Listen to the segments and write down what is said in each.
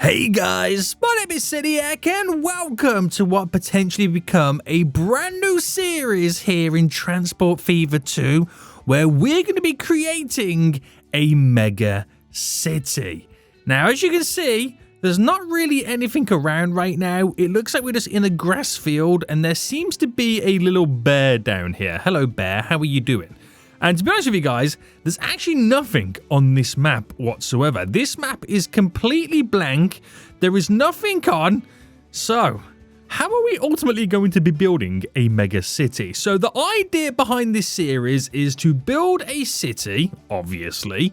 Hey guys, my name is Cediac and welcome to what potentially become a brand new series here in Transport Fever 2, where we're going to be creating a mega city. Now, as you can see, there's not really anything around right now. It looks like we're just in a grass field and there seems to be a little bear down here. Hello bear, how are you doing? And to be honest with you guys, there's actually nothing on this map whatsoever. This map is completely blank. There is nothing on. So, how are we ultimately going to be building a mega city? So the idea behind this series is to build a city, obviously,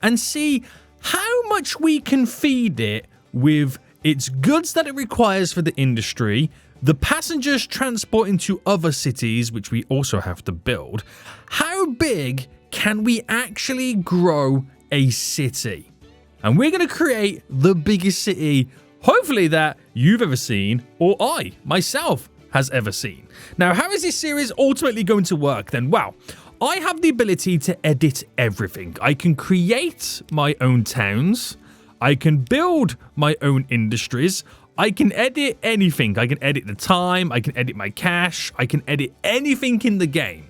and see how much we can feed it with its goods that it requires for the industry, the passengers transporting to other cities, which we also have to build. How big can we actually grow a city? And we're going to create the biggest city, hopefully, that you've ever seen, or I, myself, has ever seen. Now, how is this series ultimately going to work then? Well, I have the ability to edit everything. I can create my own towns. I can build my own industries. I can edit anything. I can edit the time. I can edit my cash. I can edit anything in the game.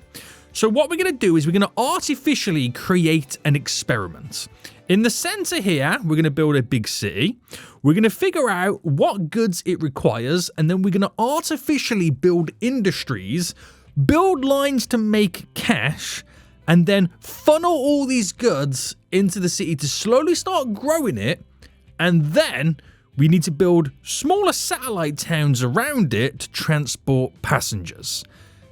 So what we're going to do is we're going to artificially create an experiment. In the center here, we're going to build a big city. We're going to figure out what goods it requires, and then we're going to artificially build industries, build lines to make cash, and then funnel all these goods into the city to slowly start growing it, and then we need to build smaller satellite towns around it to transport passengers.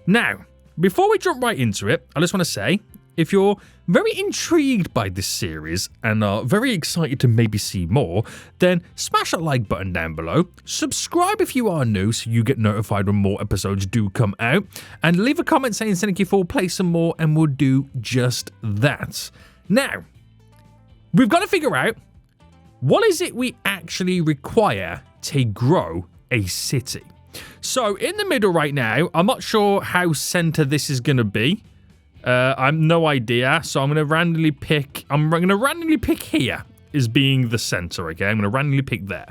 Now, before we jump right into it, I just want to say, if you're very intrigued by this series and are very excited to maybe see more, then smash that like button down below, subscribe if you are new so you get notified when more episodes do come out, and leave a comment saying thank you for play some more and we'll do just that. Now, we've got to figure out what is it we actually require to grow a city. So in the middle right now, I'm not sure how center this is going to be. I have no idea. So I'm going to randomly pick. I'm going to randomly pick here as being the center. Okay, I'm going to randomly pick there.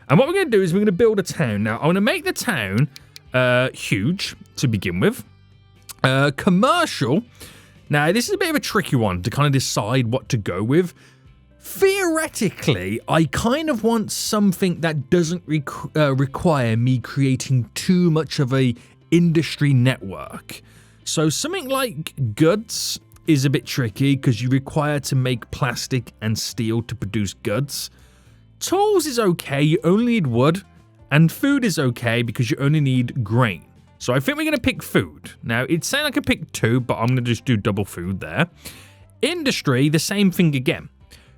And what we're going to do is we're going to build a town. Now I'm going to make the town huge to begin with. Commercial. Now this is a bit of a tricky one to kind of decide what to go with. Theoretically, I kind of want something that doesn't require me creating too much of a industry network. So something like goods is a bit tricky because you require to make plastic and steel to produce goods. Tools is okay, you only need wood. And food is okay because you only need grain. So I think we're going to pick food. Now, it's saying I can pick two, but I'm going to just do double food there. Industry, the same thing again.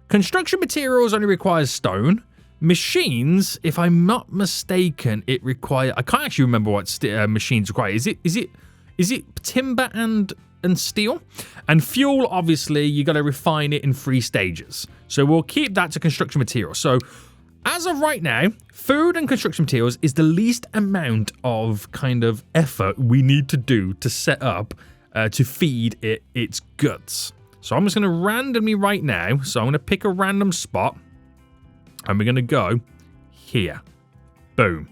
Construction materials only requires stone. Machines, if I'm not mistaken, it requires... I can't actually remember what machines require. Is it timber and steel? And fuel, obviously, you got to refine it in 3 stages. So we'll keep that to construction materials. So as of right now, food and construction materials is the least amount of kind of effort we need to do to set up to feed it its goods. So I'm just going to randomly right now. So I'm going to pick a random spot. And we're going to go here. Boom.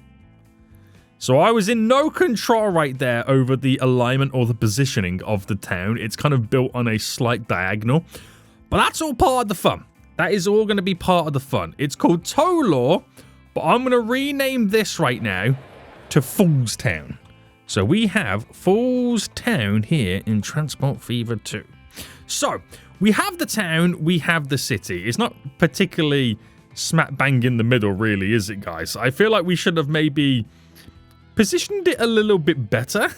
So I was in no control right there over the alignment or the positioning of the town. It's kind of built on a slight diagonal. But that's all part of the fun. That is all going to be part of the fun. It's called Tolor. But I'm going to rename this right now to Fool's Town. So we have Fool's Town here in Transport Fever 2. So, we have the town, we have the city. It's not particularly smack bang in the middle, really, is it, guys? I feel like we should have maybe positioned it a little bit better.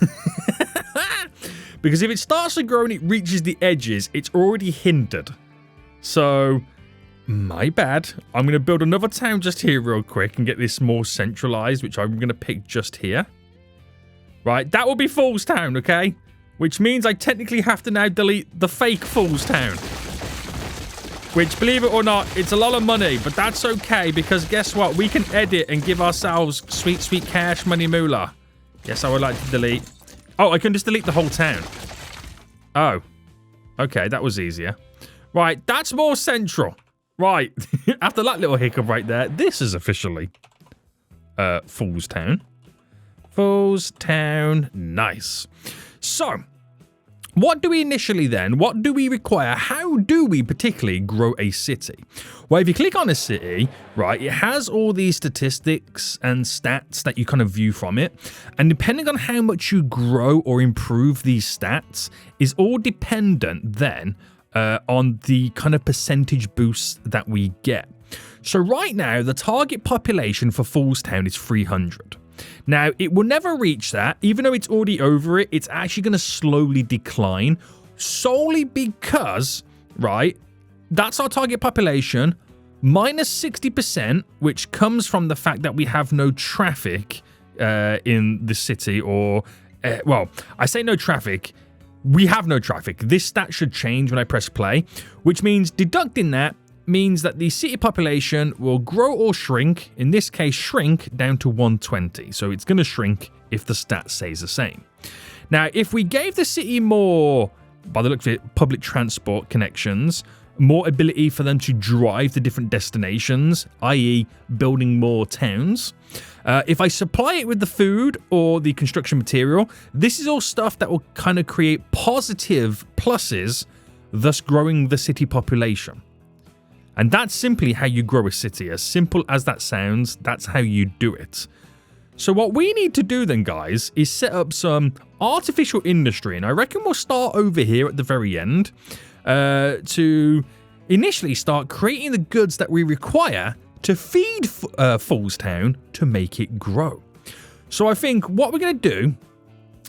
Because if it starts to grow and it reaches the edges, it's already hindered. So, my bad. I'm going to build another town just here real quick and get this more centralized, which I'm going to pick just here. Right, that will be Fool's Town, okay? Which means I technically have to now delete the fake Fool's Town. Which, believe it or not, it's a lot of money. But that's okay, because guess what? We can edit and give ourselves sweet, sweet cash money moolah. Yes, I would like to delete. Oh, I can just delete the whole town. Oh. Okay, that was easier. Right, that's more central. Right, after that little hiccup right there, this is officially Fool's Town. Fool's Town, nice. So, what do we initially then, what do we require? How do we particularly grow a city? Well, if you click on a city, right, it has all these statistics and stats that you kind of view from it. And depending on how much you grow or improve these stats is all dependent then on the kind of percentage boost that we get. So right now, the target population for Fool's Town is 300. Now, it will never reach that. Even though it's already over it, it's actually going to slowly decline solely because, right, that's our target population minus 60%, which comes from the fact that we have no traffic in the city or, well, I say no traffic. We have no traffic. This stat should change when I press play, which means deducting that means that the city population will grow or shrink, in this case shrink down to 120. So it's going to shrink if the stat stays the same. Now, if we gave the city more, by the look of it, public transport connections, more ability for them to drive to different destinations, i.e. building more towns. If I supply it with the food or the construction material, this is all stuff that will kind of create positive pluses, thus growing the city population. And that's simply how you grow a city. As simple as that sounds, that's how you do it. So what we need to do then, guys, is set up some artificial industry. And I reckon we'll start over here at the very end to initially start creating the goods that we require to feed Fool's Town to make it grow. So I think what we're going to do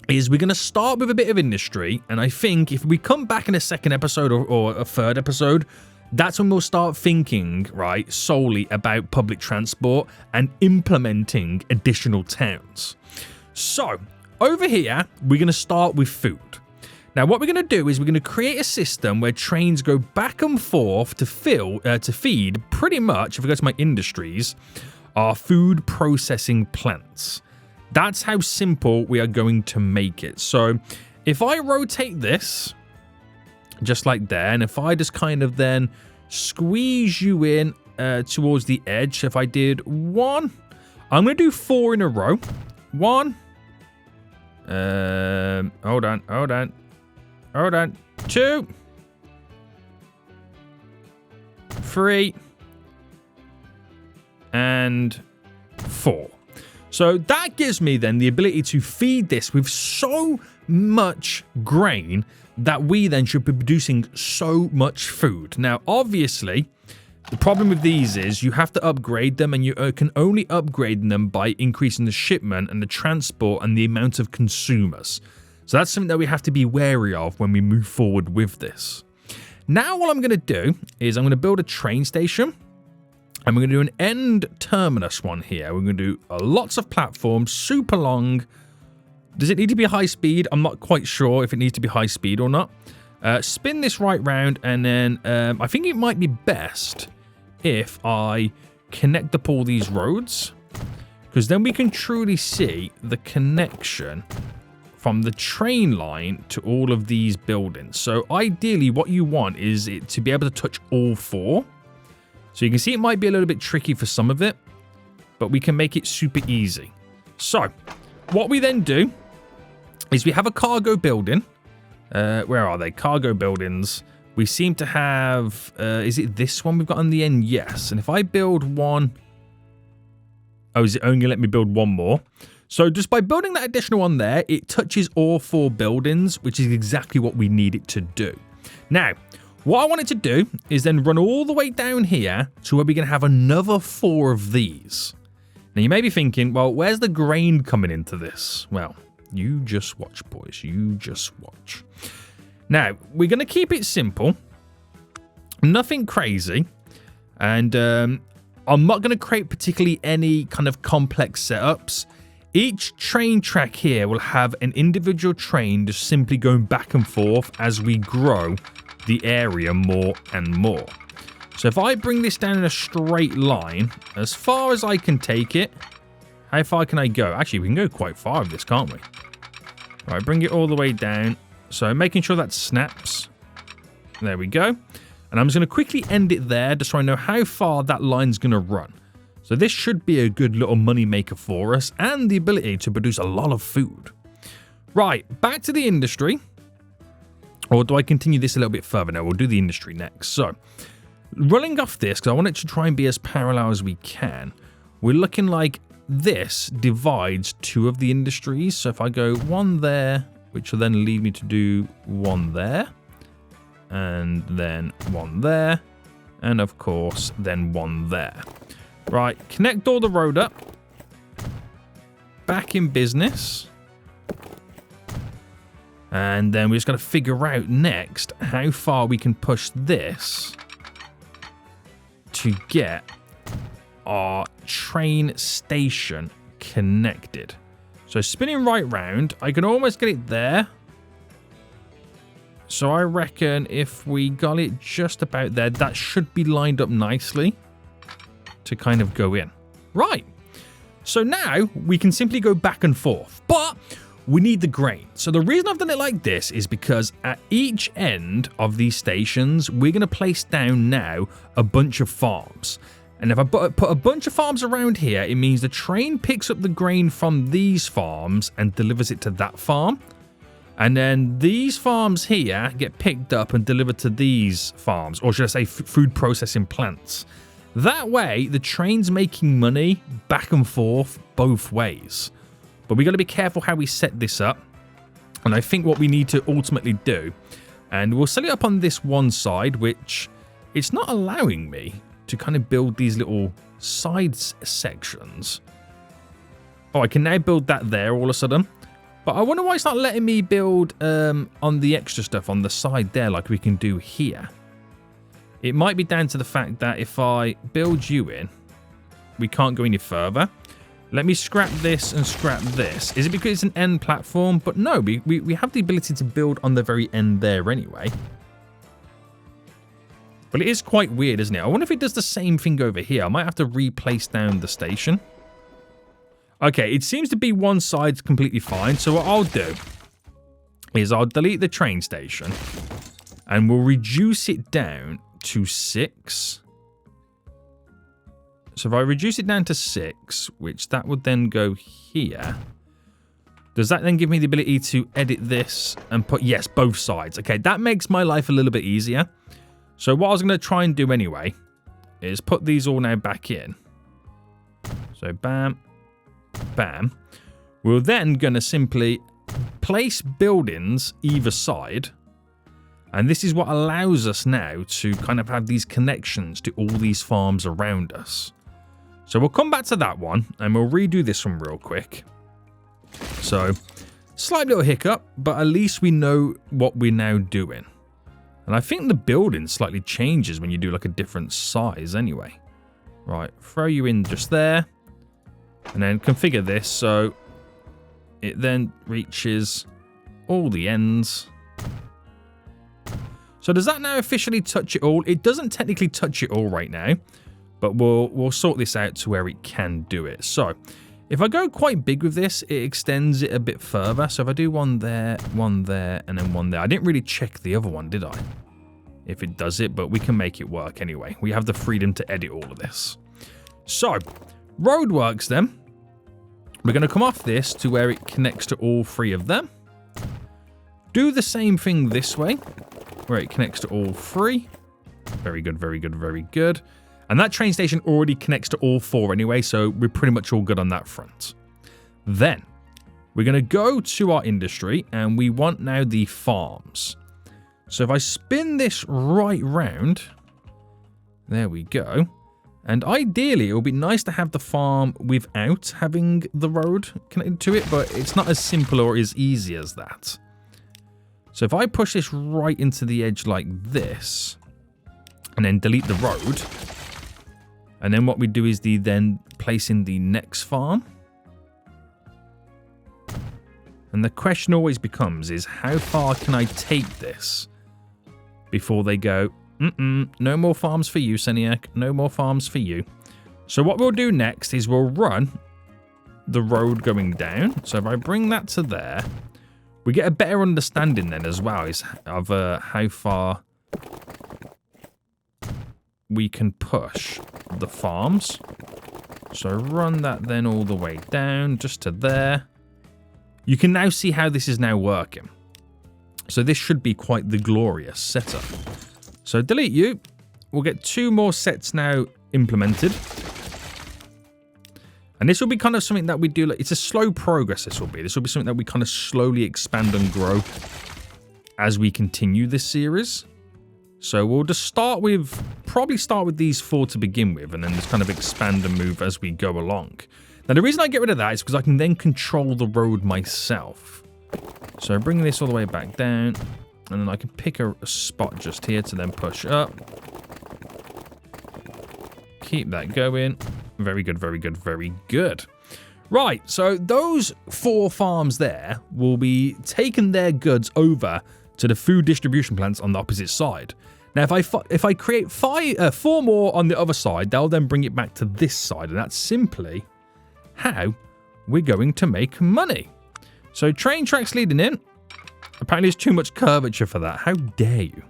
is we're going to start with a bit of industry. And I think if we come back in a second episode or a third episode, that's when we'll start thinking, right, solely about public transport and implementing additional towns. So, over here, we're going to start with food. Now, what we're going to do is we're going to create a system where trains go back and forth to feed pretty much, if we go to my industries, our food processing plants. That's how simple we are going to make it. So, if I rotate this just like there, and if I just kind of then squeeze you in towards the edge, if I did 1, I'm going to do 4 in a row. 1, hold on, 2, 3, and 4. So that gives me then the ability to feed this with so much grain that we then should be producing so much food. Now, obviously, the problem with these is you have to upgrade them, and you can only upgrade them by increasing the shipment and the transport and the amount of consumers. So that's something that we have to be wary of when we move forward with this. Now, what I'm going to do is I'm going to build a train station. And we're going to do an end terminus one here. We're going to do lots of platforms, super long. Does it need to be high speed? I'm not quite sure if it needs to be high speed or not. Spin this right round, and then I think it might be best if I connect up all these roads, because then we can truly see the connection from the train line to all of these buildings. So ideally what you want is it to be able to touch all 4. So you can see it might be a little bit tricky for some of it, but we can make it super easy. So what we then do is we have a cargo building. Where are they? Cargo buildings. We seem to have, is it this one we've got on the end? Yes. And if I build one, oh, is it only let me build one more? So just by building that additional one there, it touches all 4 buildings, which is exactly what we need it to do. Now, what I wanted to do is then run all the way down here to where we're going to have another 4 of these. Now, you may be thinking, well, where's the grain coming into this? Well, you just watch, boys. You just watch. Now, we're going to keep it simple. Nothing crazy. And I'm not going to create particularly any kind of complex setups. Each train track here will have an individual train just simply going back and forth as we grow the area more and more. So if I bring this down in a straight line, as far as I can take it, how far can I go? Actually, we can go quite far with this, can't we? All right, bring it all the way down. So making sure that snaps. There we go. And I'm just going to quickly end it there just so I know how far that line's going to run. So this should be a good little money maker for us and the ability to produce a lot of food. Right, back to the industry. Or do I continue this a little bit further? No, we'll do the industry next. So, running off this, because I want it to try and be as parallel as we can, we're looking like this divides two of the industries. So if I go one there, which will then lead me to do one there, and then one there, and of course, then one there. Right, connect all the road up. Back in business. And then we're just going to figure out next how far we can push this to get our train station connected. So spinning right round, I can almost get it there. So I reckon if we got it just about there, that should be lined up nicely to kind of go in. Right. So now we can simply go back and forth, but we need the grain. So the reason I've done it like this is because at each end of these stations, we're going to place down now a bunch of farms. And if I put a bunch of farms around here, it means the train picks up the grain from these farms and delivers it to that farm. And then these farms here get picked up and delivered to these farms, or should I say food processing plants. That way, the train's making money back and forth both ways. But we got to be careful how we set this up. And I think what we need to ultimately do, and we'll set it up on this one side, which it's not allowing me to kind of build these little side sections. Oh, I can now build that there all of a sudden. But I wonder why it's not letting me build on the extra stuff on the side there like we can do here. It might be down to the fact that if I build you in, we can't go any further. Let me scrap this and scrap this. Is it because it's an end platform? But no, we have the ability to build on the very end there anyway. But it is quite weird, isn't it? I wonder if it does the same thing over here. I might have to replace down the station. Okay, it seems to be one side's completely fine. So what I'll do is I'll delete the train station and we'll reduce it down to 6. So if I reduce it down to 6, which that would then go here, does that then give me the ability to edit this and put, yes, both sides. Okay, that makes my life a little bit easier. So what I was going to try and do anyway is put these all now back in. So bam, bam. We're then going to simply place buildings either side. And this is what allows us now to kind of have these connections to all these farms around us. So we'll come back to that one and we'll redo this one real quick. So, slight little hiccup, but at least we know what we're now doing. And I think the building slightly changes when you do like a different size anyway. Right, throw you in just there. And then configure this so it then reaches all the ends. So does that now officially touch it all? It doesn't technically touch it all right now. But we'll sort this out to where it can do it. So, if I go quite big with this, it extends it a bit further. So if I do one there, and then one there. I didn't really check the other one, did I? If it does it, but we can make it work anyway. We have the freedom to edit all of this. So, roadworks then. We're going to come off this to where it connects to all 3 of them. Do the same thing this way, where it connects to all 3. Very good, very good, very good. And that train station already connects to all 4 anyway, so we're pretty much all good on that front. Then, we're going to go to our industry, and we want now the farms. So if I spin this right round, there we go. And ideally, it would be nice to have the farm without having the road connected to it, but it's not as simple or as easy as that. So if I push this right into the edge like this, and then delete the road, and then what we do is then place in the next farm. And the question always becomes is how far can I take this before they go, no more farms for you, Seniac, no more farms for you. So what we'll do next is we'll run the road going down. So if I bring that to there, we get a better understanding then as well of how far we can push the farms. So run that then all the way down just to there. You can now see how this is now working. So this should be quite the glorious setup. So delete you. We'll get 2 more sets now implemented. And this will be kind of something that we do. Like, it's a slow progress, this will be. This will be something that we kind of slowly expand and grow as we continue this series. So we'll just probably start with these 4 to begin with, and then just kind of expand and move as we go along. Now, the reason I get rid of that is because I can then control the road myself. So bring this all the way back down, and then I can pick a spot just here to then push up. Keep that going. Very good, very good, very good. Right, so those 4 farms there will be taking their goods over to the food distribution plants on the opposite side. Now, if I create 4 more on the other side, they'll then bring it back to this side, and that's simply how we're going to make money. So train tracks leading in. Apparently, there's too much curvature for that. How dare you?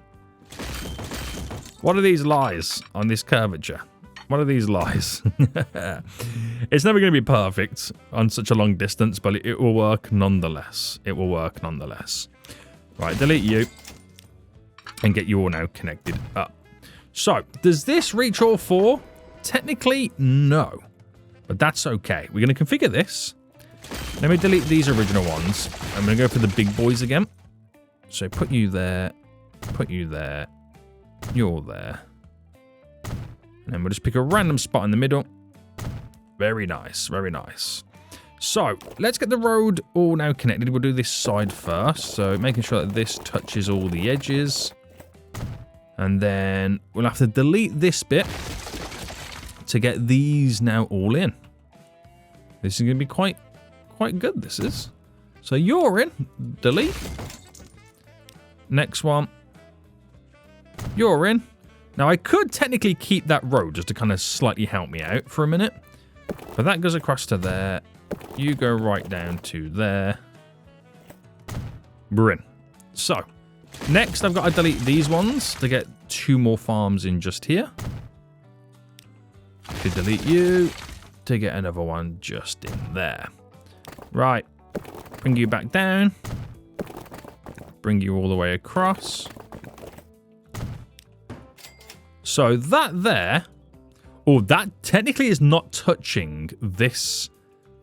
What are these lies on this curvature? What are these lies? It's never going to be perfect on such a long distance, but it will work nonetheless. It will work nonetheless. Right, delete you and get you all now connected up. So, does this reach all 4? Technically, no. But that's okay. We're going to configure this. Let me delete these original ones. I'm going to go for the big boys again. So, put you there. Put you there. You're there. And then we'll just pick a random spot in the middle. Very nice, very nice. So, let's get the road all now connected. We'll do this side first. So, making sure that this touches all the edges. And then we'll have to delete this bit to get these now all in. This is going to be quite good, this is. So, you're in. Delete. Next one. You're in. Now, I could technically keep that road just to kind of slightly help me out for a minute. But that goes across to there. You go right down to there. We're in. So, next I've got to delete these ones to get 2 more farms in just here. To delete you to get another one just in there. Right. Bring you back down. Bring you all the way across. So that there, that technically is not touching this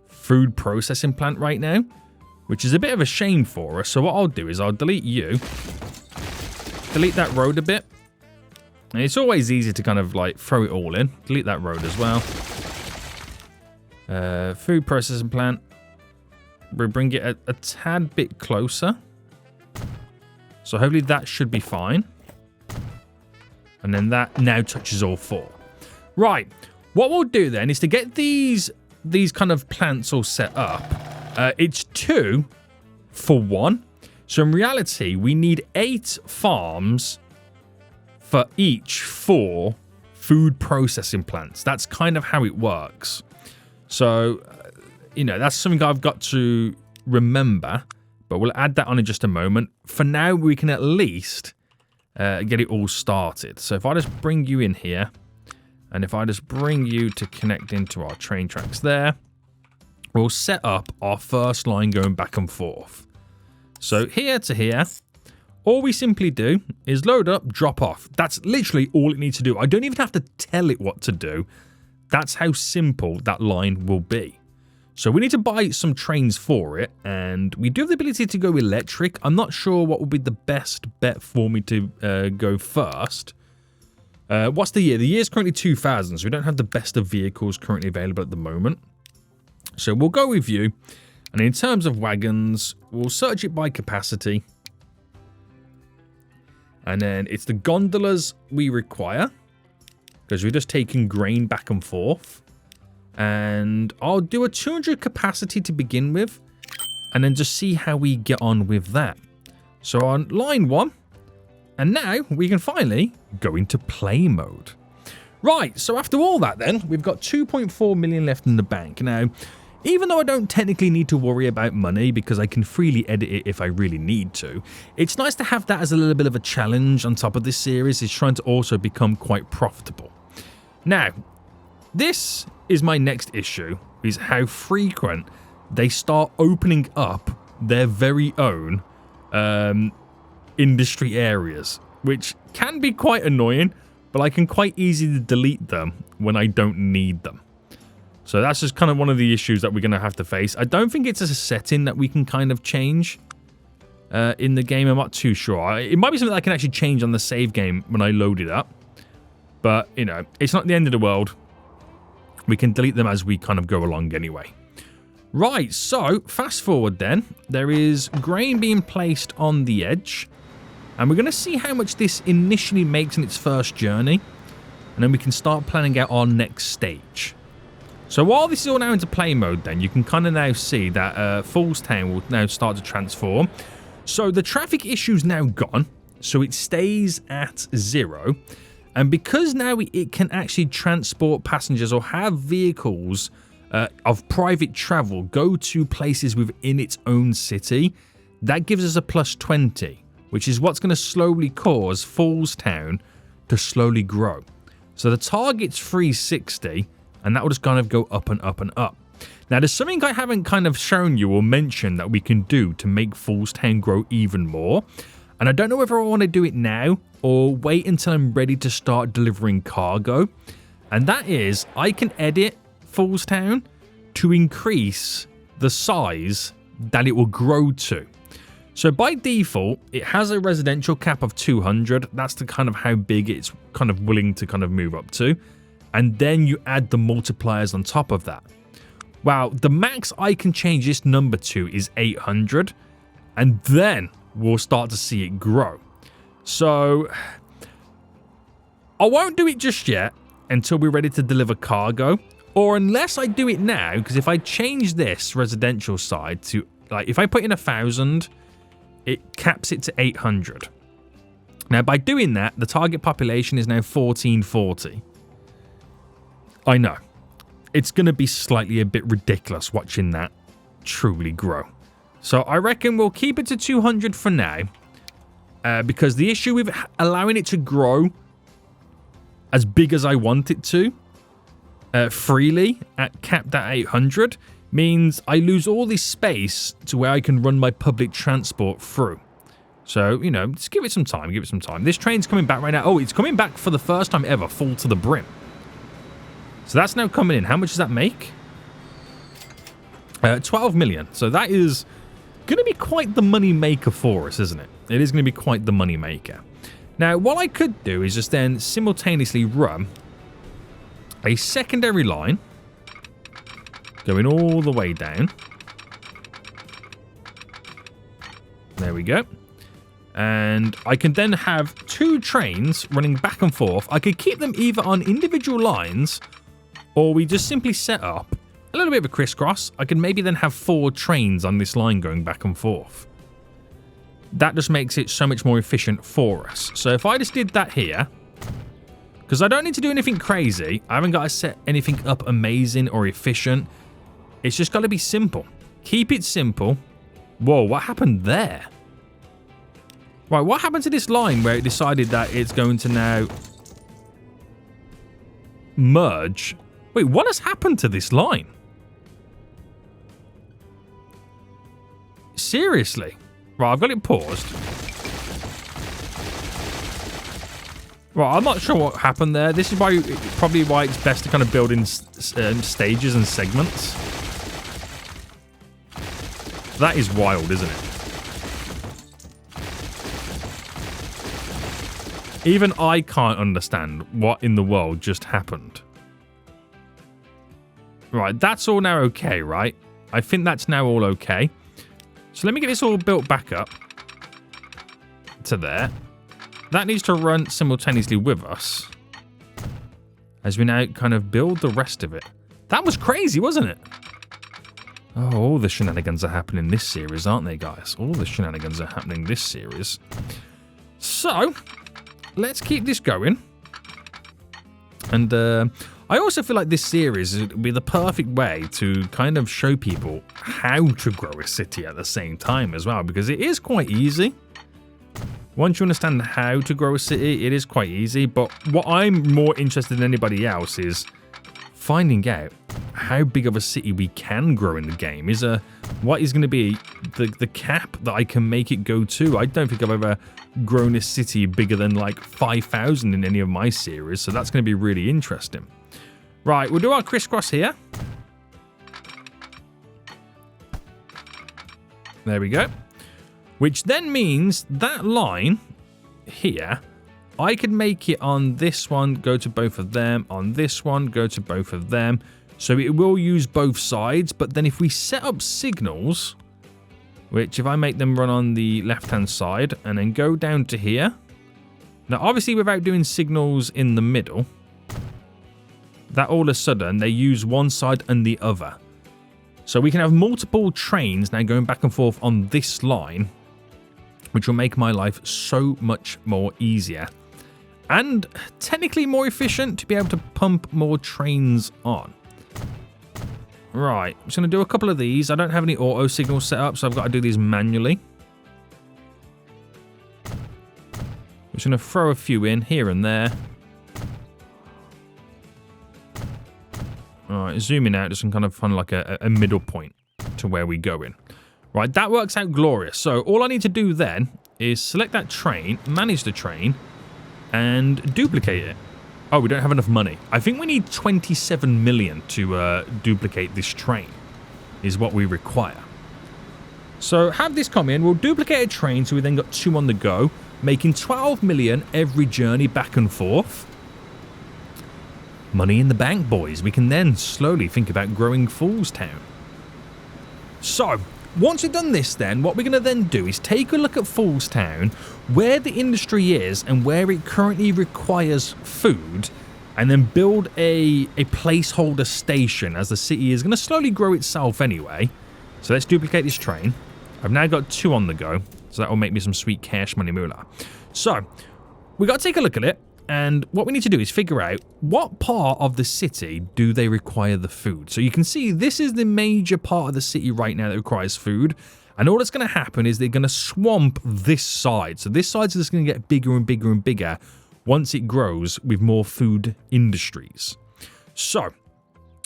food processing plant right now, which is a bit of a shame for us. So what I'll do is I'll delete you, delete that road a bit. And it's always easy to kind of like throw it all in. Delete that road as well. Food processing plant. We'll bring it a tad bit closer. So hopefully that should be fine. And then that now touches all 4. Right. What we'll do then is to get these kind of plants all set up. It's 2 for 1. So in reality, we need 8 farms for each 4 food processing plants. That's kind of how it works. So, that's something I've got to remember. But we'll add that on in just a moment. For now, we can at least get it all started. So if I just bring you in here, and if I just bring you to connect into our train tracks there, we'll set up our first line going back and forth. So here to here, all we simply do is load up, drop off. That's literally all it needs to do. I don't even have to tell it what to do. That's how simple that line will be. So we need to buy some trains for it, and we do have the ability to go electric. I'm not sure what would be the best bet for me to go first. What's the year? The year is currently 2000, so we don't have the best of vehicles currently available at the moment. So we'll go with you, and in terms of wagons, we'll search it by capacity. And then it's the gondolas we require, because we're just taking grain back and forth. And I'll do a 200 capacity to begin with, and then just see how we get on with that. So on line 1, and now we can finally go into play mode. Right, so after all that then, we've got 2.4 million left in the bank. Now, Even though I don't technically need to worry about money because I can freely edit it if I really need to, it's nice to have that as a little bit of a challenge on top of this series, is trying to also become quite profitable. Now, this is my next issue, is how frequent they start opening up their very own industry areas, which can be quite annoying, but I can quite easily delete them when I don't need them. So that's just kind of one of the issues that we're going to have to face. I don't think it's a setting that we can kind of change in the game. I'm not too sure. It might be something that I can actually change on the save game when I load it up. But, you know, it's not the end of the world. We can delete them as we kind of go along anyway. Right, so fast forward then. There is grain being placed on the edge. And we're going to see how much this initially makes in its first journey. And then we can start planning out our next stage. So while this is all now into play mode then, you can kind of now see that Foolstown will now start to transform. So the traffic issue's now gone, so it stays at 0. And because now it can actually transport passengers or have vehicles of private travel go to places within its own city, that gives us a plus 20, which is what's going to slowly cause Foolstown to slowly grow. So the target's 360, and that will just kind of go up and up and up. Now, there's something I haven't kind of shown you or mentioned that we can do to make Foolstown grow even more. And I don't know whether I want to do it now or wait until I'm ready to start delivering cargo. And that is, I can edit Foolstown to increase the size that it will grow to. So by default, it has a residential cap of 200. That's the kind of how big it's kind of willing to kind of move up to. And then you add the multipliers on top of that. Wow, the max I can change this number to is 800. And then we'll start to see it grow. So I won't do it just yet until we're ready to deliver cargo. Or unless I do it now, because if I change this residential side to, like, if I put in 1,000, it caps it to 800. Now, by doing that, the target population is now 1440. I know. It's going to be slightly a bit ridiculous watching that truly grow. So I reckon we'll keep it to 200 for now. Because the issue with allowing it to grow as big as I want it to, freely, capped at 800, means I lose all this space to where I can run my public transport through. So, you know, just give it some time, give it some time. This train's coming back right now. Oh, it's coming back for the first time ever, full to the brim. So that's now coming in. How much does that make? 12 million. So that is going to be quite the money maker for us, isn't it? It is going to be quite the money maker. Now, what I could do is just then simultaneously run a secondary line going all the way down. There we go. And I can then have 2 trains running back and forth. I could keep them either on individual lines, or we just simply set up a little bit of a crisscross. I could maybe then have 4 trains on this line going back and forth. That just makes it so much more efficient for us. So if I just did that here, because I don't need to do anything crazy. I haven't got to set anything up amazing or efficient. It's just got to be simple. Keep it simple. Whoa, what happened there? Right, what happened to this line where it decided that it's going to now merge? Wait, what has happened to this line? Seriously? Right, I've got it paused. Right, I'm not sure what happened there. This is probably why it's best to kind of build in stages and segments. That is wild, isn't it? Even I can't understand what in the world just happened. Right, that's all now okay, right? I think that's now all okay. So let me get this all built back up to there. That needs to run simultaneously with us as we now kind of build the rest of it. That was crazy, wasn't it? Oh, all the shenanigans are happening this series, aren't they, guys? All the shenanigans are happening this series. So, let's keep this going. And I also feel like this series would be the perfect way to kind of show people how to grow a city at the same time as well, because it is quite easy. Once you understand how to grow a city, it is quite easy. But what I'm more interested in anybody else is finding out how big of a city we can grow in the game. What is going to be the cap that I can make it go to? I don't think I've ever grown a city bigger than like 5,000 in any of my series, so that's going to be really interesting. Right, we'll do our crisscross here. There we go. Which then means that line here, I could make it on this one, go to both of them, on this one, go to both of them. So it will use both sides, but then if we set up signals, which if I make them run on the left-hand side and then go down to here. Now, obviously, without doing signals in the middle, that all of a sudden they use one side and the other. So we can have multiple trains now going back and forth on this line, which will make my life so much more easier and technically more efficient to be able to pump more trains on. Right, I'm just going to do a couple of these. I don't have any auto signals set up, so I've got to do these manually. I'm just going to throw a few in here and there. Alright, zooming out just to kind of find like a middle point to where we go in. Right, that works out glorious. So all I need to do then is select that train, manage the train, and duplicate it. Oh, we don't have enough money. I think we need 27 million to duplicate this train, is what we require. So have this come in, we'll duplicate a train, so we then got 2 on the go, making 12 million every journey back and forth. Money in the bank, boys. We can then slowly think about growing Fool's Town. So, once we've done this then, what we're going to then do is take a look at Fool's Town, where the industry is and where it currently requires food, and then build a placeholder station, as the city is going to slowly grow itself anyway. So let's duplicate this train. I've now got 2 on the go, so that will make me some sweet cash money moolah. So, we got to take a look at it. And what we need to do is figure out what part of the city do they require the food. So you can see this is the major part of the city right now that requires food. And all that's going to happen is they're going to swamp this side. So this side's just going to get bigger and bigger and bigger once it grows with more food industries. So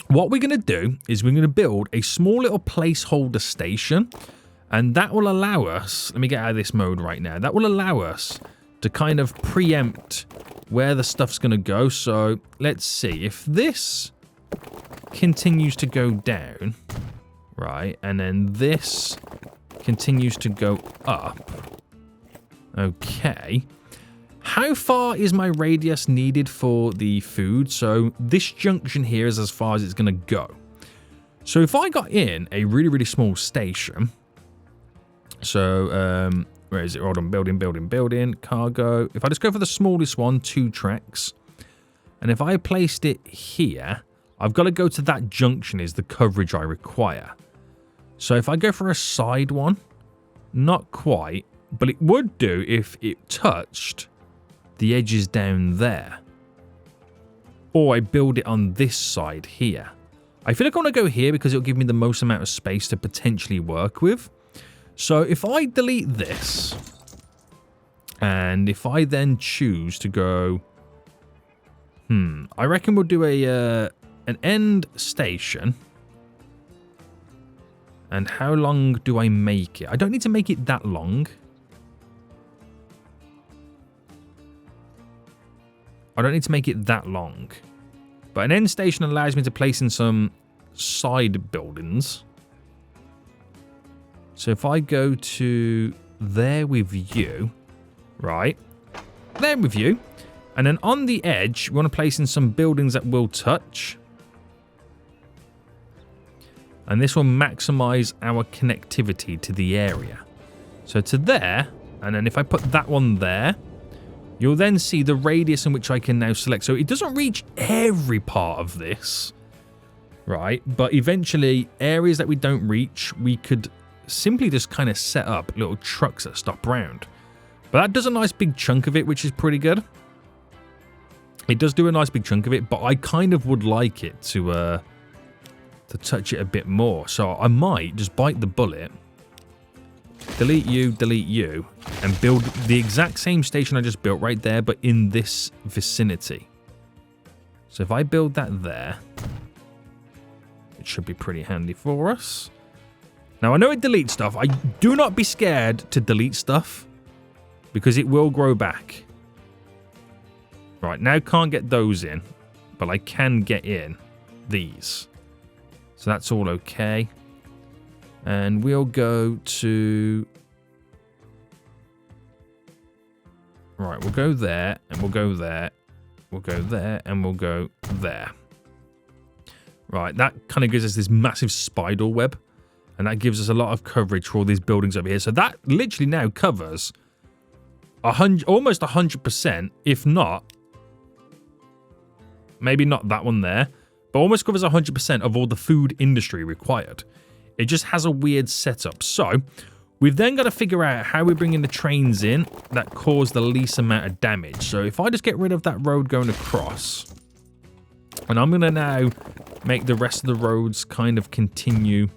what we're going to do is we're going to build a small little placeholder station. And that will allow us, let me get out of this mode right now. That will allow us to kind of preempt where the stuff's going to go. So let's see if this continues to go down, right, and then this continues to go up. Okay, how far is my radius needed for the food? So this junction here is as far as it's going to go. So if I got in a really, really small station, so where is it? Hold on, building, cargo. If I just go for the smallest one, 2 tracks, and if I placed it here, I've got to go to that junction is the coverage I require. So if I go for a side one, not quite, but it would do if it touched the edges down there. Or I build it on this side here. I feel like I want to go here because it'll give me the most amount of space to potentially work with. So if I delete this, and if I then choose to go, I reckon we'll do an end station. And how long do I make it? I don't need to make it that long. I don't need to make it that long. But an end station allows me to place in some side buildings. So if I go to there with you, right, there with you, and then on the edge, we want to place in some buildings that will touch. And this will maximize our connectivity to the area. So to there, and then if I put that one there, you'll then see the radius in which I can now select. So it doesn't reach every part of this, right? But eventually, areas that we don't reach, we could simply just kind of set up little trucks that stop round. But that does a nice big chunk of it, which is pretty good. It does do a nice big chunk of it, but I kind of would like it to touch it a bit more. So I might just bite the bullet, delete you, and build the exact same station I just built right there, but in this vicinity. So if I build that there, it should be pretty handy for us. Now, I know it deletes stuff. Do not be scared to delete stuff, because it will grow back. Right, now can't get those in, but I can get in these. So that's all okay. And we'll go to... Right, we'll go there, and we'll go there. We'll go there, and we'll go there. Right, that kind of gives us this massive spider web. And that gives us a lot of coverage for all these buildings over here. So that literally now covers almost 100%, if not, maybe not that one there, but almost covers 100% of all the food industry required. It just has a weird setup. So we've then got to figure out how we bring in the trains in that cause the least amount of damage. So if I just get rid of that road going across, and I'm going to now make the rest of the roads kind of continue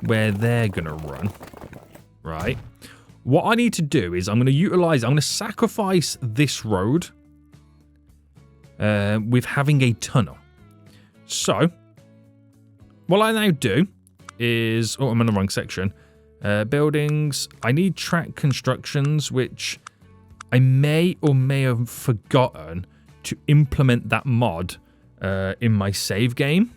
where they're going to run, right? What I need to do is I'm going to sacrifice this road with having a tunnel. So what I now do is, oh, I'm in the wrong section. Buildings, I need track constructions, which I may or may have forgotten to implement that mod in my save game.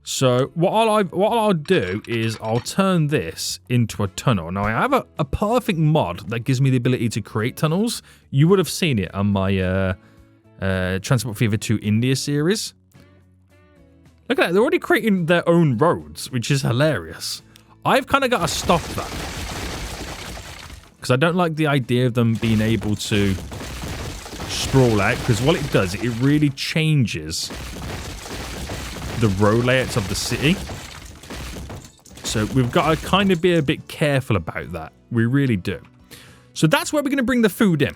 So what I'll do is I'll turn this into a tunnel. Now I have a perfect mod that gives me the ability to create tunnels. You would have seen it on my Transport Fever 2 India series. Look at that, they're already creating their own roads, which is hilarious. I've kind of got to stop that, because I don't like the idea of them being able to sprawl out, because what it does, it really changes the road layouts of the city. So we've got to kind of be a bit careful about that. We really do. So that's where we're going to bring the food in.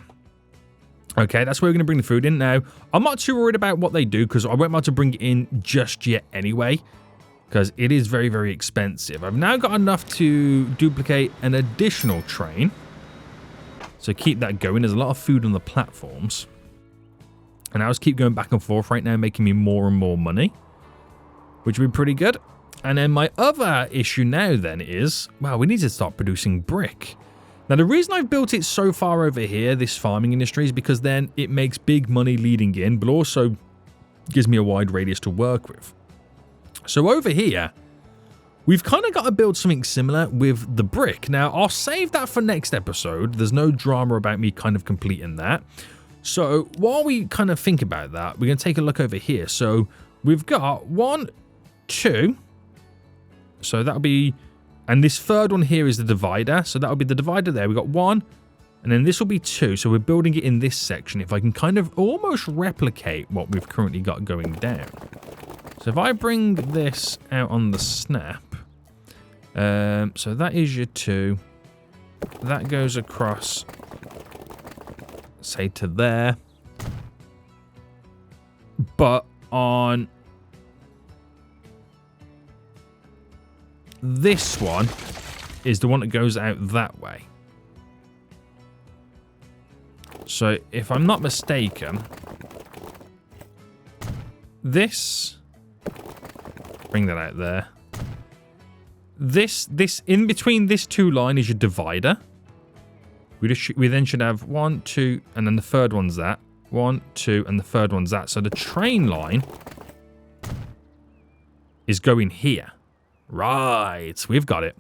Okay, that's where we're going to bring the food in. Now, I'm not too worried about what they do, because I won't be able to bring it in just yet anyway, because it is very, very expensive. I've now got enough to duplicate an additional train. So keep that going. There's a lot of food on the platforms. And I'll just keep going back and forth right now, making me more and more money, which would be pretty good. And then my other issue now then is, well, we need to start producing brick. Now, the reason I've built it so far over here, this farming industry, is because then it makes big money leading in, but also gives me a wide radius to work with. So over here, we've kind of got to build something similar with the brick. Now, I'll save that for next episode. There's no drama about me kind of completing that. So while we kind of think about that, we're going to take a look over here. So we've got 1, 2. So that'll be... And this third one here is the divider. So that'll be the divider there. We've got 1. And then this will be 2. So we're building it in this section. If I can kind of almost replicate what we've currently got going down. So if I bring this out on the snap. So that is your 2. That goes across, say, to there. But on... this one is the one that goes out that way. So if I'm not mistaken, this, bring that out there. This in between this 2 line is your divider. We then should have 1, 2, and then the third one's that. 1, 2, and the third one's that. So the train line is going here. Right, we've got it.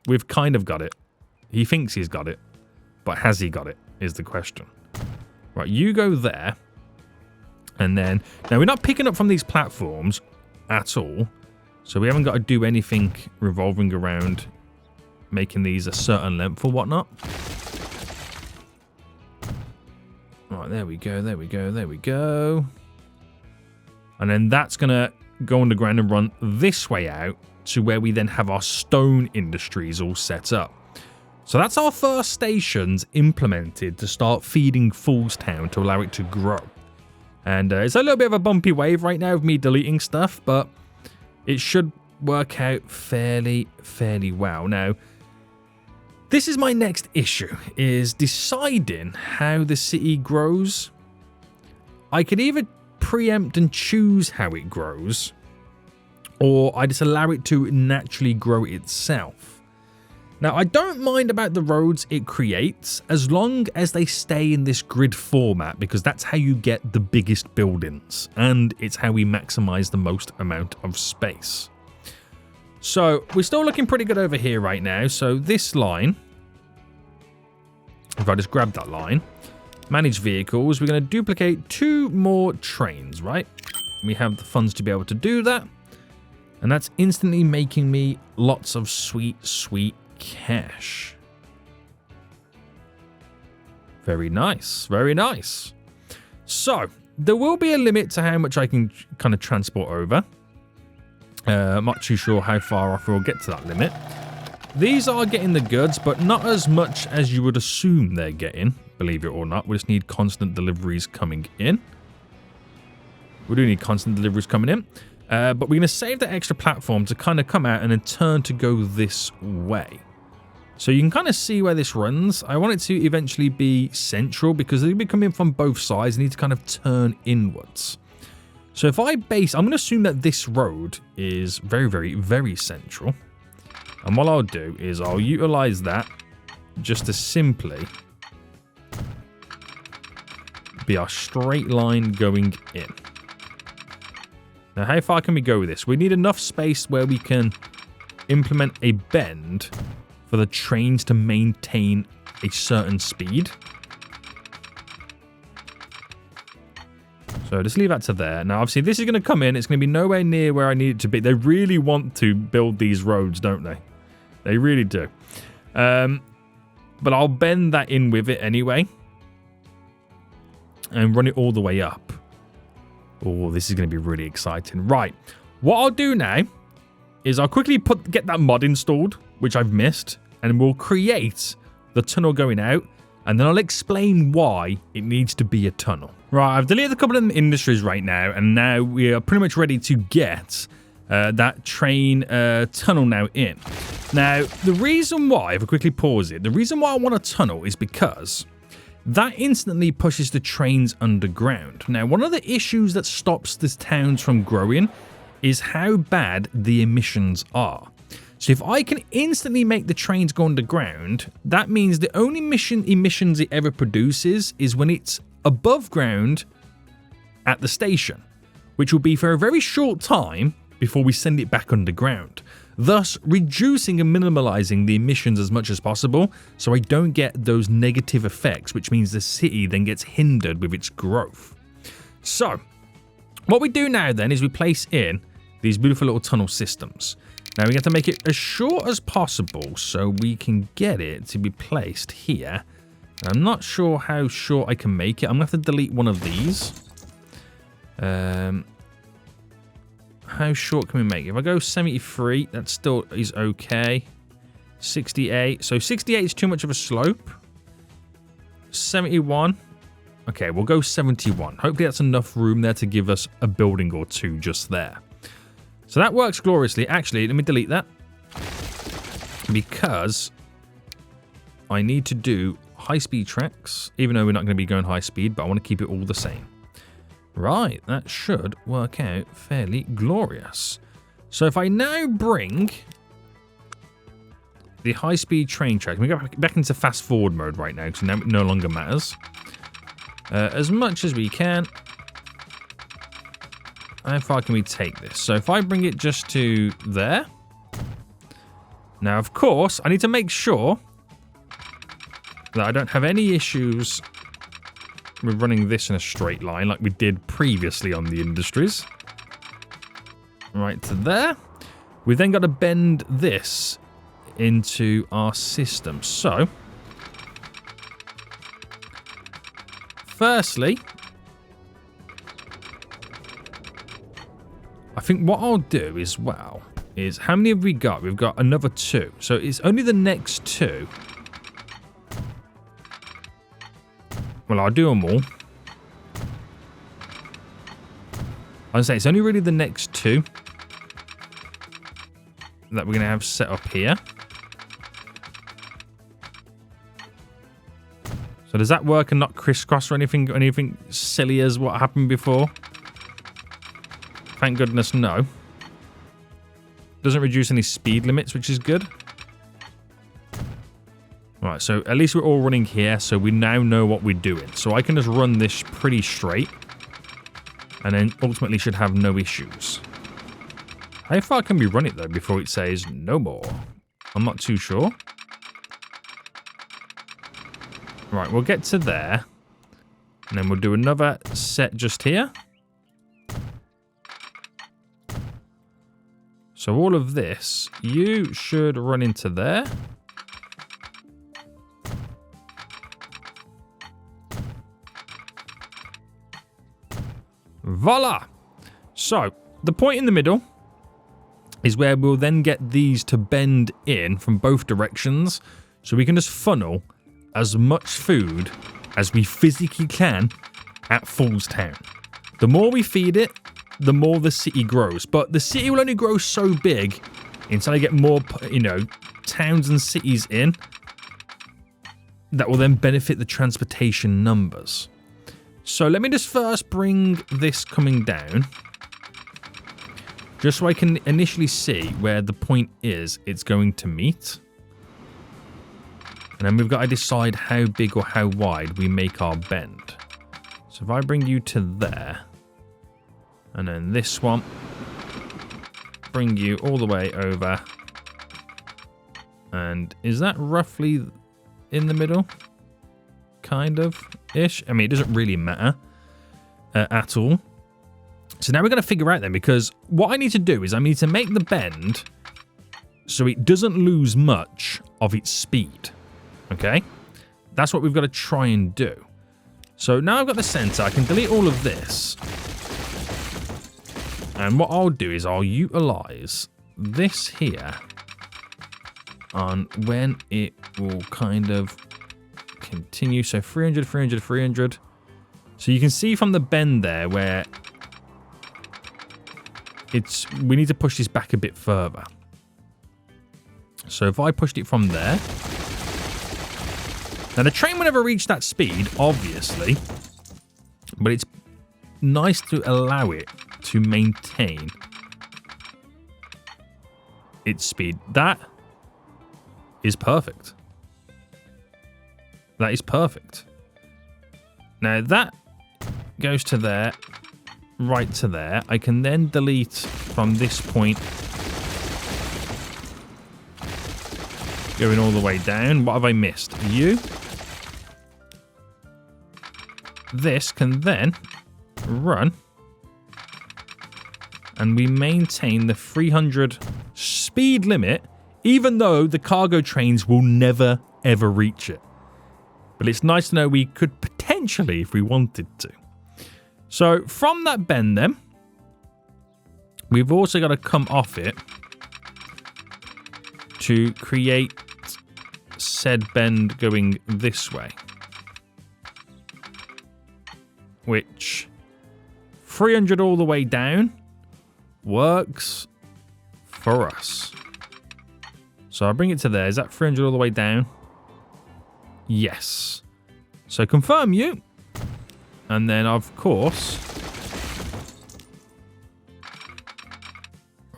We've kind of got it. He thinks he's got it, but has he got it is the question. Right, you go there, and then... Now, we're not picking up from these platforms at all, so we haven't got to do anything revolving around making these a certain length or whatnot. Right, there we go, there we go, there we go. And then that's going to go underground and run this way out to where we then have our stone industries all set up. So that's our first stations implemented to start feeding Foolstown to allow it to grow. And it's a little bit of a bumpy wave right now of me deleting stuff, but it should work out fairly well. Now, this is my next issue, is deciding how the city grows. I could either preempt and choose how it grows, or I just allow it to naturally grow itself. Now, I don't mind about the roads it creates as long as they stay in this grid format, because that's how you get the biggest buildings and it's how we maximize the most amount of space. So we're still looking pretty good over here right now. So this line, if I just grab that line, manage vehicles, we're going to duplicate 2 more trains, right? We have the funds to be able to do that. And that's instantly making me lots of sweet cash. Very nice, very nice. So there will be a limit to how much I can kind of transport over. I'm not too sure how far off we'll get to that limit. These are getting the goods, but not as much as you would assume they're getting, believe it or not. We just need constant deliveries coming in. We do need constant deliveries coming in. But we're going to save that extra platform to kind of come out and then turn to go this way. So you can kind of see where this runs. I want it to eventually be central because they'll be coming from both sides. They need to kind of turn inwards. So if I base, I'm going to assume that this road is very central. And what I'll do is I'll utilize that just to simply be our straight line going in. Now, how far can we go with this? We need enough space where we can implement a bend for the trains to maintain a certain speed. So just leave that to there. Now, obviously, this is going to come in. It's going to be nowhere near where I need it to be. They really want to build these roads, don't they? They really do. But I'll bend that in with it anyway. And run it all the way up. Oh, this is going to be really exciting. Right. What I'll do now is I'll quickly get that mod installed, which I've missed. And we'll create the tunnel going out. And then I'll explain why it needs to be a tunnel. Right, I've deleted a couple of industries right now. And now we are pretty much ready to get that train tunnel now in. Now, the reason why, if I quickly pause it, the reason why I want a tunnel is because that instantly pushes the trains underground. Now, one of the issues that stops these towns from growing is how bad the emissions are. So if I can instantly make the trains go underground, that means the only emissions it ever produces is when it's above ground at the station, which will be for a very short time before we send it back underground, thus reducing and minimalizing the emissions as much as possible so I don't get those negative effects, which means the city then gets hindered with its growth. So what we do now then is we place in these beautiful little tunnel systems. Now we have to make it as short as possible so we can get it to be placed here. And I'm not sure how short I can make it. I'm going to have to delete one of these. How short can we make it? If I go 73, that still is okay. 68. So 68 is too much of a slope. 71. Okay, we'll go 71. Hopefully that's enough room there to give us a building or two just there. So that works gloriously. Actually, let me delete that. Because I need to do high-speed tracks. Even though we're not going to be going high speed, but I want to keep it all the same. Right, that should work out fairly glorious. So if I now bring the high-speed train track, we go back into fast-forward mode right now, because now it no longer matters. As much as we can. How far can we take this? So if I bring it just to there. Now, of course, I need to make sure that I don't have any issues with running this in a straight line like we did previously on the industries. Right to there. We've then got to bend this into our system. So, firstly, I think what I'll do as well is, how many have we got? We've got another 2. So it's only the next 2 Well, I'll do them all. I'd say it's only really the next two that we're going to have set up here. So does that work and not crisscross or anything silly as what happened before? Thank goodness, no. Doesn't reduce any speed limits, which is good. Right, so at least we're all running here, so we now know what we're doing. So I can just run this pretty straight, and then ultimately should have no issues. How far can we run it, though, before it says no more? I'm not too sure. Right, we'll get to there, and then we'll do another set just here. So all of this, you should run into there. Voila! So, the point in the middle is where we'll then get these to bend in from both directions, so we can just funnel as much food as we physically can at Foolstown. The more we feed it, the more the city grows. But the city will only grow so big until I get more, towns and cities in that will then benefit the transportation numbers. So let me just first bring this coming down, just so I can initially see where the point is it's going to meet. And then we've got to decide how big or how wide we make our bend. So if I bring you to there, and then this one, bring you all the way over. And is that roughly in the middle? Kind of-ish. I mean, it doesn't really matter at all. So now we're going to figure out then, because what I need to do is I need to make the bend so it doesn't lose much of its speed. Okay? That's what we've got to try and do. So now I've got the center, I can delete all of this. And what I'll do is I'll utilize this here on when it will kind of continue. So 300, 300, 300. So you can see from the bend there where we need to push this back a bit further. So if I pushed it from there. Now the train will never reach that speed, obviously. But it's nice to allow it to maintain its speed. That is perfect. That is perfect. Now that goes to there, right to there. I can then delete from this point, going all the way down. What have I missed? You. This can then run, and we maintain the 300 speed limit, even though the cargo trains will never, ever reach it. But it's nice to know we could potentially if we wanted to. So from that bend then, we've also got to come off it to create said bend going this way. Which 300 all the way down works for us. So I'll bring it to there. Is that 300 all the way down? Yes. So confirm you. And then, of course,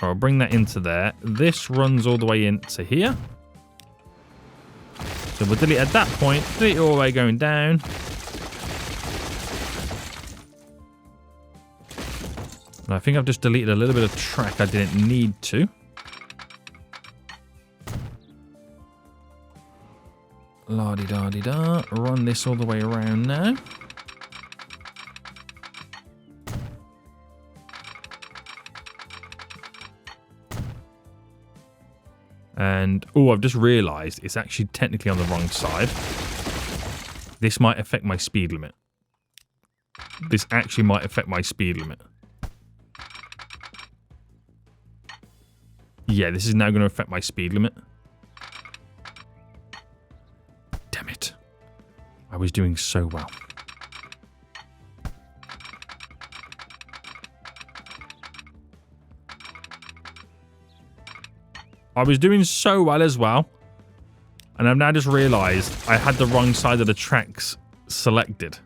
I'll bring that into there. This runs all the way into here. So we'll delete at that point. Delete all the way going down. And I think I've just deleted a little bit of track I didn't need to. La-di-da-di-da. Run this all the way around now. And, oh, I've just realised it's actually technically on the wrong side. This might affect my speed limit. This actually might affect my speed limit. Yeah, this is now going to affect my speed limit. Damn it. I was doing so well. I was doing so well as well. And I've now just realised I had the wrong side of the tracks selected.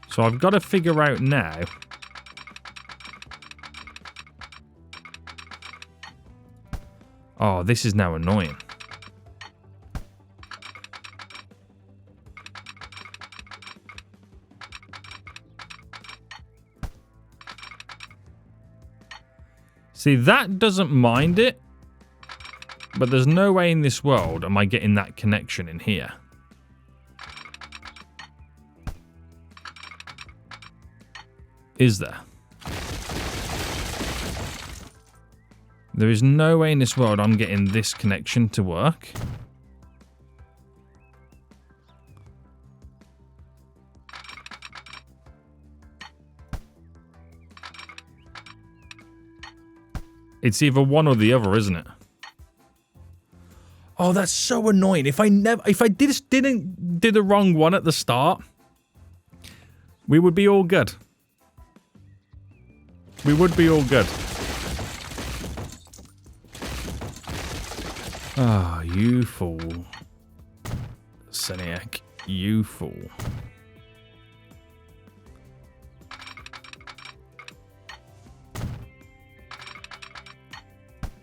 So I've got to figure out now. Oh, this is now annoying. See, that doesn't mind it. But there's no way in this world am I getting that connection in here. Is there? There is no way in this world I'm getting this connection to work. It's either one or the other, isn't it? Oh, that's so annoying. If I didn't do the wrong one at the start, we would be all good. We would be all good. Ah, you fool. Seniac, you fool.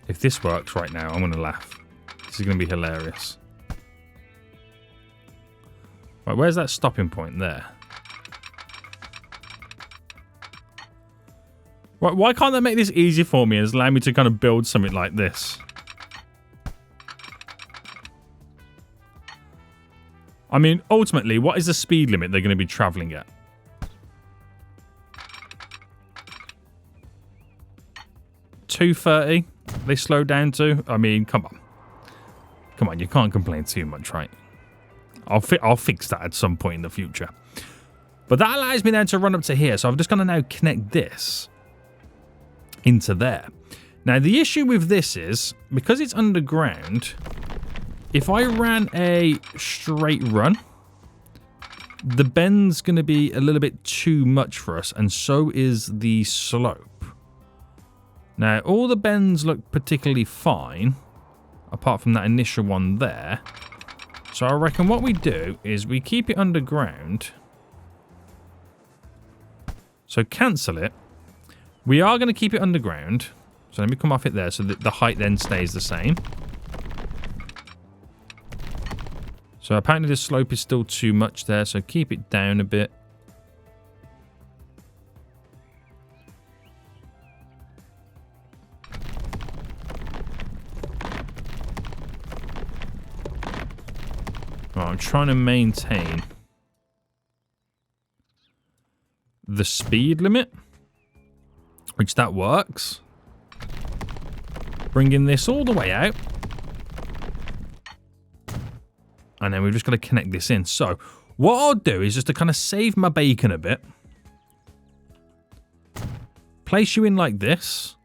If this works right now, I'm going to laugh. This is going to be hilarious. Right, where's that stopping point there? Right, why can't they make this easy for me and allow me to kind of build something like this? I mean, ultimately, what is the speed limit they're going to be traveling at? 230? They slow down to? I mean, come on. Come on, you can't complain too much, right? I'll fix that at some point in the future. But that allows me then to run up to here. So I'm just going to now connect this into there. Now, the issue with this is, because it's underground, if I ran a straight run, the bend's going to be a little bit too much for us, and so is the slope. Now, all the bends look particularly fine, apart from that initial one there. So I reckon what we do is we keep it underground. So cancel it. We are going to keep it underground. So let me come off it there so that the height then stays the same. So apparently the slope is still too much there, so keep it down a bit. Oh, I'm trying to maintain the speed limit, which that works. Bringing this all the way out. And then we've just got to connect this in. So what I'll do is just to kind of save my bacon a bit. Place you in like this.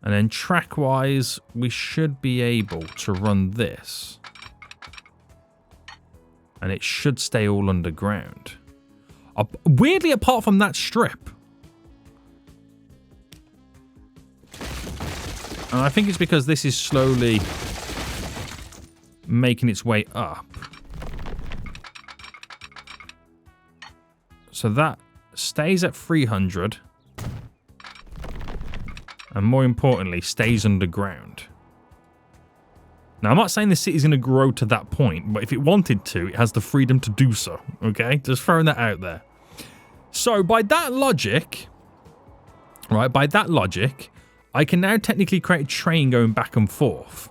And then track-wise, we should be able to run this. And it should stay all underground. Weirdly, apart from that strip. And I think it's because this is slowly making its way up. So that stays at 300. And more importantly, stays underground. Now, I'm not saying the city's going to grow to that point, but if it wanted to, it has the freedom to do so, okay? Just throwing that out there. So, by that logic, right, I can now technically create a train going back and forth.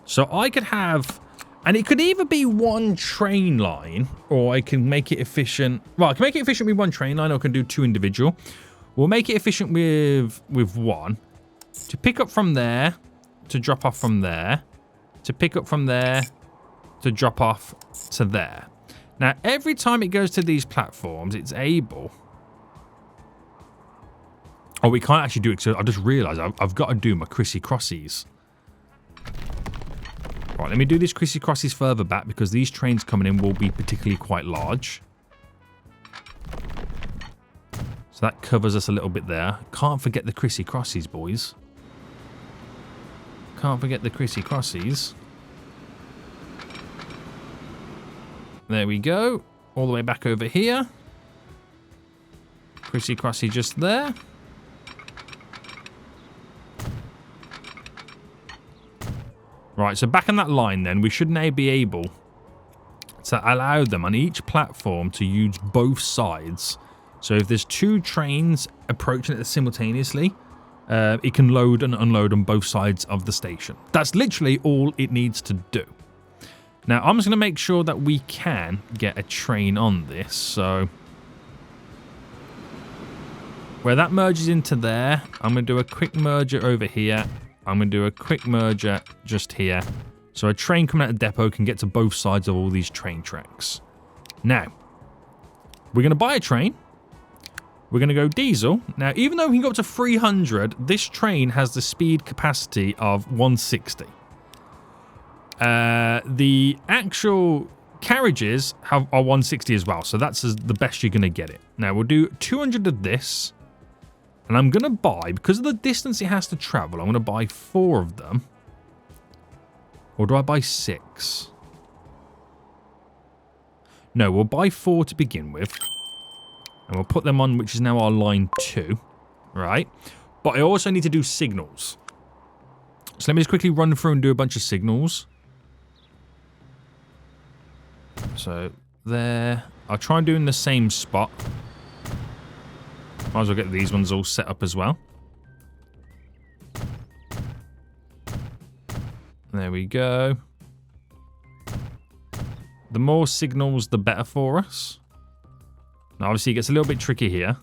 So I could have, and it could either be one train line, or I can make it efficient. Well, I can make it efficient with one train line, or I can do two individual. We'll make it efficient with one. To pick up from there, to drop off from there, to pick up from there, to drop off to there. Now, every time it goes to these platforms, it's able... Oh, we can't actually do it, so I just realised I've got to do my Chrissy Crossies. Right, let me do these Chrissy Crossies further back, because these trains coming in will be particularly quite large. So that covers us a little bit there. Can't forget the Chrissy Crossies, boys. Can't forget the Chrissy Crossies. There we go. All the way back over here. Chrissy Crossy just there. Right, so back on that line then, we should now be able to allow them on each platform to use both sides. So if there's two trains approaching it simultaneously, it can load and unload on both sides of the station. That's literally all it needs to do. Now, I'm just going to make sure that we can get a train on this. So where that merges into there, I'm going to do a quick merger over here. I'm going to do a quick merger just here. So a train coming out of the depot can get to both sides of all these train tracks. Now, we're going to buy a train. We're going to go diesel. Now, even though we can go up to 300, this train has the speed capacity of 160. The actual carriages are 160 as well, so that's the best you're going to get it. Now, we'll do 200 of this. And I'm going to buy, because of the distance it has to travel, I'm going to buy 4 of them. Or do I buy 6? No, we'll buy 4 to begin with. And we'll put them on, which is now our line 2. Right? But I also need to do signals. So let me just quickly run through and do a bunch of signals. So, there. I'll try and do in the same spot. Might as well get these ones all set up as well. There we go. The more signals, the better for us. Now, obviously, it gets a little bit tricky here.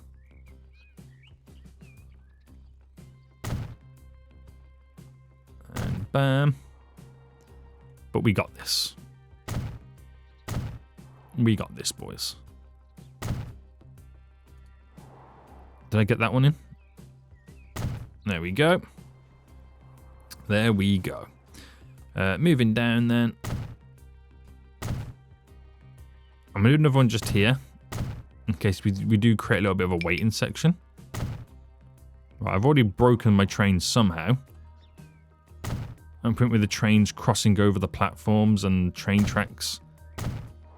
And bam. But we got this. We got this, boys. Did I get that one in? There we go. There we go. Moving down then. I'm going to do another one just here. In case we do create a little bit of a waiting section. Right, I've already broken my train somehow. I'm putting with the trains crossing over the platforms and train tracks.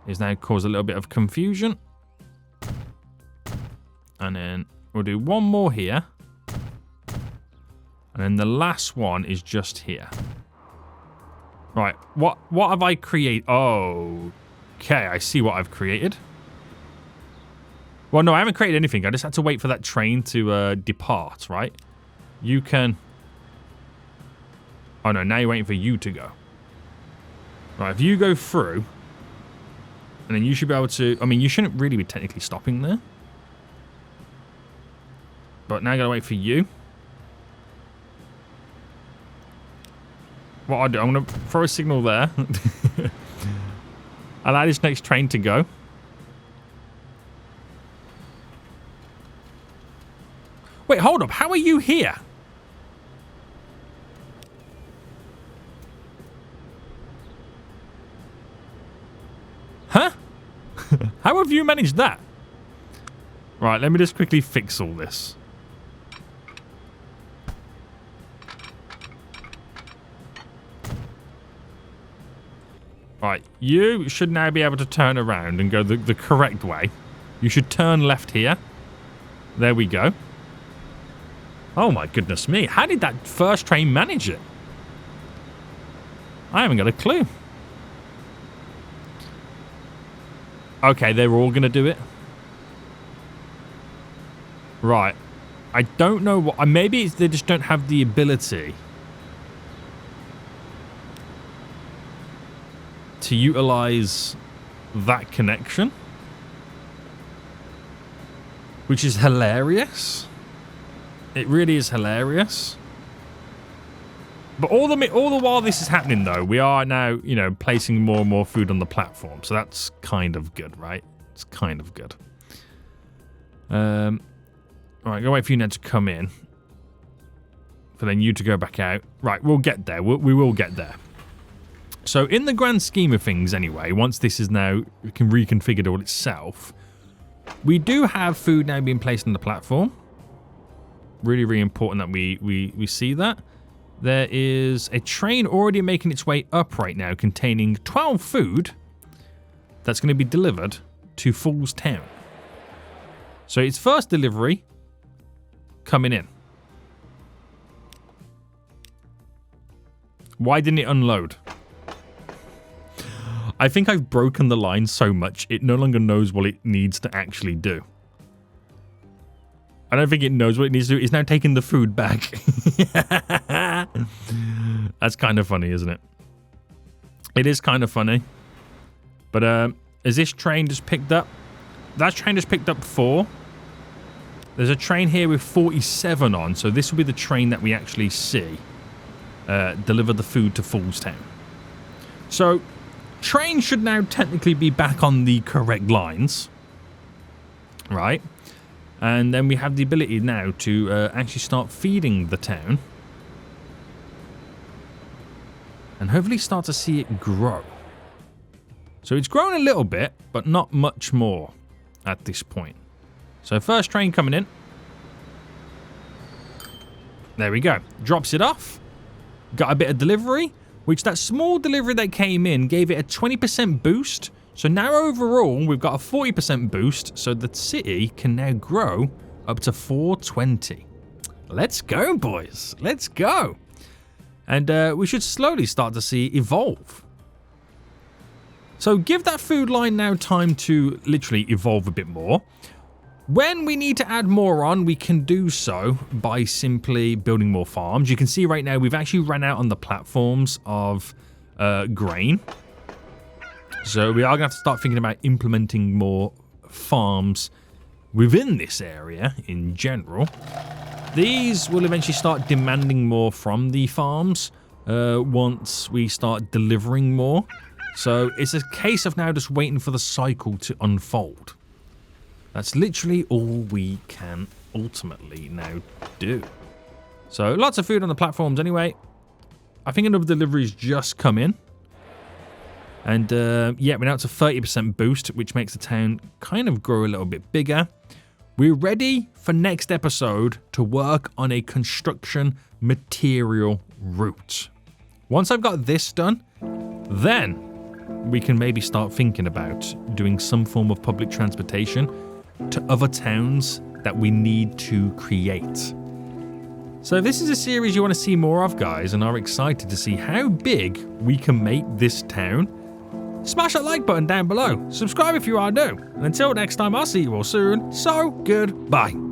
It's now caused a little bit of confusion. And then we'll do one more here. And then the last one is just here. Right, what have I created? Oh, okay, I see what I've created. Well, no, I haven't created anything. I just had to wait for that train to depart, right? You can... Oh, no, now you're waiting for you to go. Right, if you go through, and then you should be able to... I mean, you shouldn't really be technically stopping there. But now I gotta wait for you. What I'll do, I'm gonna throw a signal there. Allow this next train to go. Wait, hold up. How are you here? Huh? How have you managed that? Right, let me just quickly fix all this. Right, you should now be able to turn around and go the correct way. You should turn left here. There we go. Oh my goodness me. How did that first train manage it? I haven't got a clue. Okay, they're all going to do it. Right. I don't know what... Maybe it's they just don't have the ability to utilize that connection, which is hilarious. It really is hilarious. But all the while this is happening, though, we are now, you know, placing more and more food on the platform. So that's kind of good, right? It's kind of good. All right, go wait for you now to come in, for then you to go back out. Right, we'll get there. We will get there. So in the grand scheme of things, anyway, once this is now reconfigured all itself, We do have food now being placed on the platform. Really, really important that we see that. There is a train already making its way up right now containing 12 food that's going to be delivered to Falls Town. So its first delivery coming in. Why didn't it unload? I think I've broken the line so much it no longer knows what it needs to actually do. I don't think it knows what it needs to do. It's now taking the food back. That's kind of funny, isn't it? It is kind of funny. But has this train just picked up? That train just picked up 4. There's a train here with 47 on. So this will be the train that we actually see deliver the food to Falls Town. So train should now technically be back on the correct lines. Right? And then we have the ability now to actually start feeding the town. And hopefully start to see it grow. So it's grown a little bit, but not much more at this point. So first train coming in. There we go. Drops it off. Got a bit of delivery, which that small delivery that came in gave it a 20% boost. So now overall, we've got a 40% boost, so the city can now grow up to 420. Let's go, boys. Let's go. And we should slowly start to see evolve. So give that food line now time to literally evolve a bit more. When we need to add more on, we can do so by simply building more farms. You can see right now we've actually run out on the platforms of grain. So we are going to have to start thinking about implementing more farms within this area in general. These will eventually start demanding more from the farms once we start delivering more. So it's a case of now just waiting for the cycle to unfold. That's literally all we can ultimately now do. So lots of food on the platforms anyway. I think another delivery's just come in. And yeah, we're now to 30% boost, which makes the town kind of grow a little bit bigger. We're ready for next episode to work on a construction material route. Once I've got this done, then we can maybe start thinking about doing some form of public transportation to other towns that we need to create. So if this is a series you want to see more of, guys, and are excited to see how big we can make this town, smash that like button down below. Subscribe if you are new. And until next time, I'll see you all soon. So, goodbye.